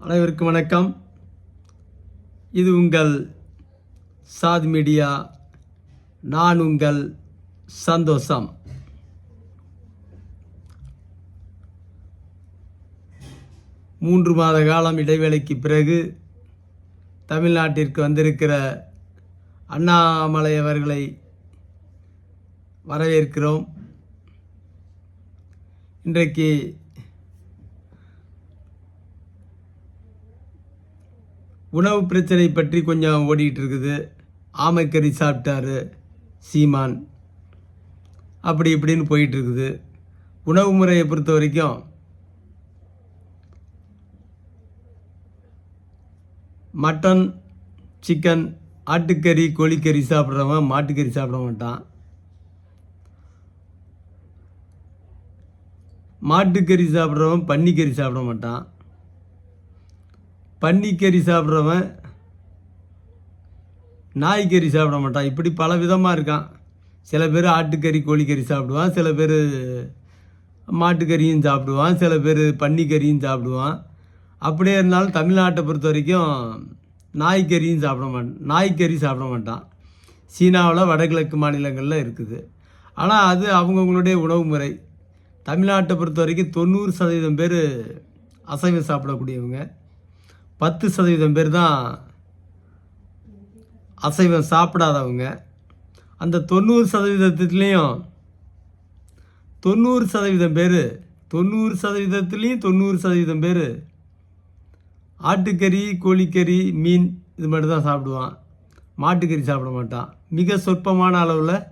அனைவருக்கும் வணக்கம். இது உங்கள் சாத் மீடியா. நான் உங்கள் சந்தோஷம். மூன்று மாத காலம் இடைவேளைக்கு பிறகு தமிழ்நாட்டிற்கு வந்திருக்கிற அண்ணாமலை அவர்களை வரவேற்கிறோம். இன்றைக்கு உணவு பிரச்சனை பற்றி கொஞ்சம் ஓடிக்கிட்டு இருக்குது. ஆமைக்கறி சாப்பிட்டாரு சீமான், அப்படி இப்படின்னு போயிட்டுருக்குது. உணவு முறையை பொறுத்த வரைக்கும் மட்டன், சிக்கன், ஆட்டுக்கறி, கோழிக்கறி சாப்பிட்றவன் மாட்டுக்கறி சாப்பிட மாட்டான். மாட்டுக்கறி சாப்பிட்றவன் பன்னிக்கறி சாப்பிட மாட்டான். பன்னிக்கறி சாப்பிட்றவன் நாய்க்கறி சாப்பிட மாட்டான். இப்படி பல விதமாக இருக்கான். சில பேர் ஆட்டுக்கறி, கோழிக்கறி சாப்பிடுவான், சில பேர் மாட்டுக்கறியும் சாப்பிடுவான், சில பேர் பன்னிக்கறியும் சாப்பிடுவான். அப்படியே இருந்தாலும் தமிழ்நாட்டை பொறுத்த வரைக்கும் நாய்க்கறி சாப்பிட மாட்டான். சீனாவில் வடகிழக்கு மாநிலங்களில் இருக்குது. ஆனால் அது அவங்கவுங்களுடைய உணவு முறை. தமிழ்நாட்டை பொறுத்த வரைக்கும் 90% பேர் அசைவம் சாப்பிடக்கூடியவங்க, 10% பேர் தான் அசைவம் சாப்பிடாதவங்க. அந்த 90%த்துலேயும் 90% பேர் 90%த்துலேயும் பேர் ஆட்டுக்கறி, கோழிக்கறி, மீன் இது மட்டும் தான் சாப்பிடுவான். மாட்டுக்கறி சாப்பிட மாட்டான். மிக சொற்பமான அளவில்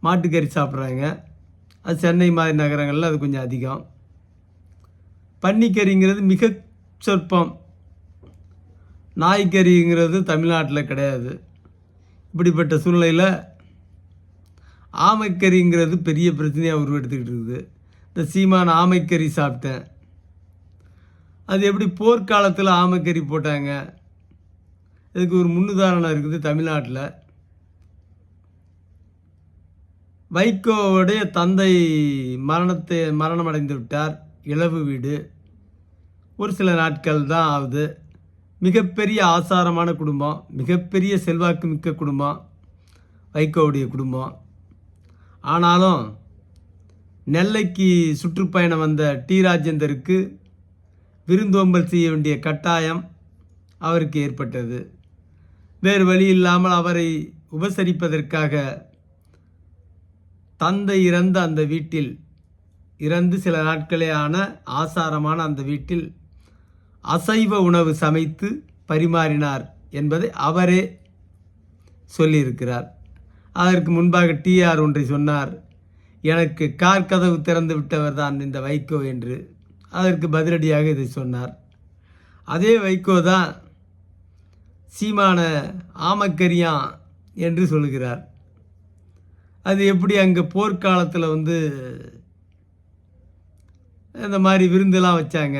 மாட்டுக்கறி சாப்பிட்றாங்க. அது சென்னை மாதிரி நகரங்களில் அது கொஞ்சம் அதிகம். பன்னிக்கறிங்கிறது மிக சொற்பம். நாய்க்கறிங்கிறது தமிழ்நாட்டில் கிடையாது. இப்படிப்பட்ட சூழ்நிலையில் ஆமைக்கறிங்கிறது பெரிய பிரச்சனையாக உருவெடுத்துக்கிட்டு இருக்குது. இந்த சீமான் ஆமைக்கறி சாப்பிட்டேன். அது எப்படி போர்க்காலத்தில் ஆமைக்கறி போட்டாங்க, இதுக்கு ஒரு முன்னுதாரணம் இருக்குது. தமிழ்நாட்டில் வைகோவுடைய தந்தை மரணம் அடைந்து விட்டார். இழவு வீடு. ஒரு சில நாட்கள் தான் ஆகுது. மிகப்பெரிய ஆசாரமான குடும்பம், மிகப்பெரிய செல்வாக்கு மிக்க குடும்பம் வைகோவுடைய குடும்பம். ஆனாலும் நெல்லைக்கு சுற்றுப்பயணம் வந்த டி ராஜேந்தருக்கு விருந்தோம்பல் செய்ய வேண்டிய கட்டாயம் அவருக்கு ஏற்பட்டது. வேறு வழி இல்லாமல் அவரை உபசரிப்பதற்காக தந்தை இறந்த அந்த வீட்டில், இறந்து சில நாட்களே ஆன ஆசாரமான அந்த வீட்டில் அசைவ உணவு சமைத்து பரிமாறினார் என்பதை அவரே சொல்லியிருக்கிறார். அதற்கு முன்பாக டிஆர் ஒன்றை சொன்னார், எனக்கு கார் கதவு திறந்து விட்டவர் தான் இந்த வைகோ என்று. அதற்கு பதிலடியாக இதை சொன்னார். அதே வைகோ தான் சீமான ஆமக்கரியா என்று சொல்கிறார். அது எப்படி அங்கே போர்க்காலத்தில் இந்த மாதிரி விருந்தெல்லாம் வச்சாங்க.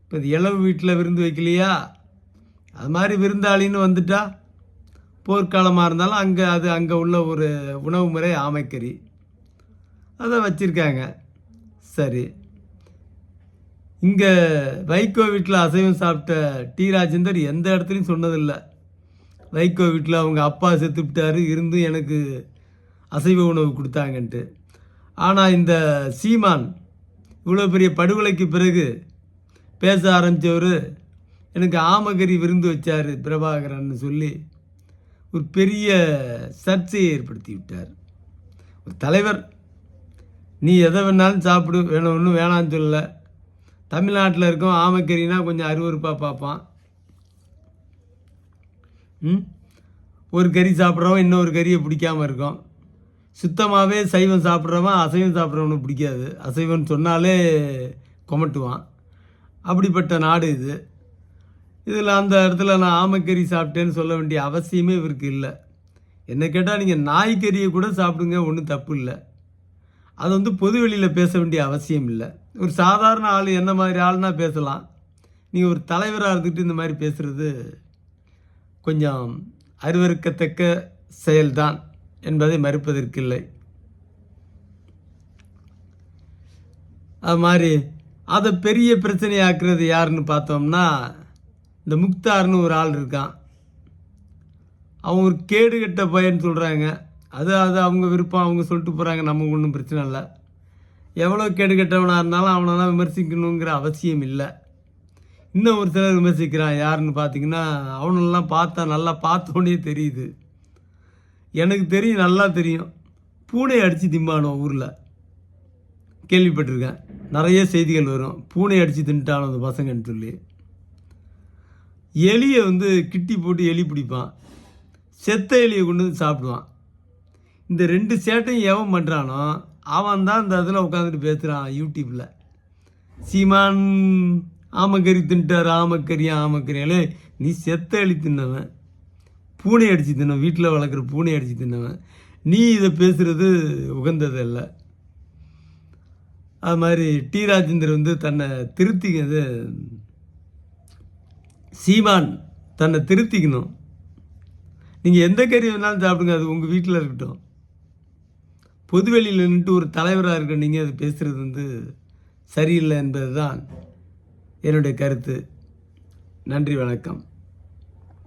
இப்போ இது இளவு வீட்டில் விருந்து வைக்கலையா, அது மாதிரி விருந்தாளின்னு வந்துட்டா போர்க்காலமாக இருந்தாலும் அங்கே உள்ள ஒரு உணவு முறை ஆமைக்கறி, அதை வச்சுருக்காங்க. சரி, இங்கே வைகோ வீட்டில் அசைவம் சாப்பிட்ட டி ராஜேந்தர் எந்த இடத்துலையும் சொன்னதில்லை வைகோ வீட்டில் அவங்க அப்பா செத்துவிட்டார், இருந்தும் எனக்கு அசைவ உணவு கொடுத்தாங்கன்ட்டு. ஆனால் இந்த சீமான் இவ்வளோ பெரிய படுகொலைக்கு பிறகு பேச ஆரம்பித்தவர், எனக்கு ஆமக்கறி விருந்து வச்சார் பிரபாகரன் சொல்லி ஒரு பெரிய சர்ச்சையை ஏற்படுத்தி விட்டார். ஒரு தலைவர், நீ எதை வேணாலும் சாப்பிடு, ஒன்றும் வேணான்னு சொல்லலை. தமிழ்நாட்டில் இருக்கோம், ஆமைக்கறினா கொஞ்சம் அருவருப்பாக பார்ப்பான். ஒரு கறி சாப்பிட்றவன் இன்னொரு கறியை பிடிக்காமல் இருக்கும். சுத்தமாகவே சைவம் சாப்பிட்றவன் அசைவம் சாப்பிட்றவனுக்கு பிடிக்காது. அசைவம்னு சொன்னாலே கொமட்டுவான். அப்படிப்பட்ட நாடு இது. இதில் அந்த இடத்துல நான் ஆமைக்கறி சாப்பிட்டேன்னு சொல்ல வேண்டிய அவசியமே இவருக்கு இல்லை. என்ன கேட்டால் நீங்கள் நாய்க்கறியை கூட சாப்பிடுங்க, ஒன்றும் தப்பு இல்லை. அது பொது வெளியில் பேச வேண்டிய அவசியம் இல்லை. ஒரு சாதாரண ஆள், என்ன மாதிரி ஆள்னா பேசலாம். நீங்கள் ஒரு தலைவராக இருந்துக்கிட்டு இந்த மாதிரி பேசுகிறது கொஞ்சம் அருவருக்கத்தக்க செயல்தான் என்பதை மறுப்பதற்கில்லை. அது மாதிரி அதை பெரிய பிரச்சனையாக்குறது யாருன்னு பார்த்தோம்னா இந்த முக்தார்னு ஒரு ஆள் இருக்கான். அவங்க ஒரு கேடு கெட்ட பையன்னு சொல்கிறாங்க. அது அது அவங்க விருப்பம், அவங்க சொல்லிட்டு போகிறாங்க, நமக்கு ஒன்றும் பிரச்சனை இல்லை. எவ்வளோ கேடு கெட்டவனாக இருந்தாலும் அவனெல்லாம் விமர்சிக்கணுங்கிற அவசியம் இல்லை. இன்னும் ஒரு சிலர் விமர்சிக்கிறான். யாருன்னு பார்த்தீங்கன்னா, அவனெல்லாம் பார்த்தா நல்லா பார்த்தோன்னே தெரியுது. எனக்கு தெரியும், நல்லா தெரியும். பூனை அடித்து திம்பானோ ஊரில் கேள்விப்பட்டிருக்கேன். நிறைய செய்திகள் வரும். பூனை அடித்து தின்ட்டானோ அந்த பசங்கன்னு சொல்லி. எலியை கிட்டி போட்டு எலி பிடிப்பான். செத்த எலியை கொண்டு வந்து சாப்பிடுவான். இந்த 2 சேட்டையும் எவன் பண்ணுறானோ அவன் தான் இந்த இதில் உட்காந்துட்டு பேசுகிறான் யூடியூப்பில். சீமான் ஆமக்கறி தின்ட்டார், ஆமக்கறியாலே நீ செத்த எலி தின்னவன், பூனை அடித்து தின்னவன், வீட்டில் வளர்க்குற பூனை அடித்து தின்னவன், நீ இதை பேசுகிறது உகந்தது இல்லை. அது மாதிரி டி ராஜேந்தர் தன்னை திருத்திக்கிறது, சீமான் தன்னை திருத்திக்கணும். நீங்கள் எந்த கறி வேணாலும் சாப்பிடுங்க, அது உங்கள் வீட்டில் இருக்கட்டும். பொதுவெளியில் நின்றுட்டு ஒரு தலைவராக இருக்க நீங்கள் அது பேசுகிறது சரியில்லை என்பது தான் என்னுடைய கருத்து. நன்றி, வணக்கம்.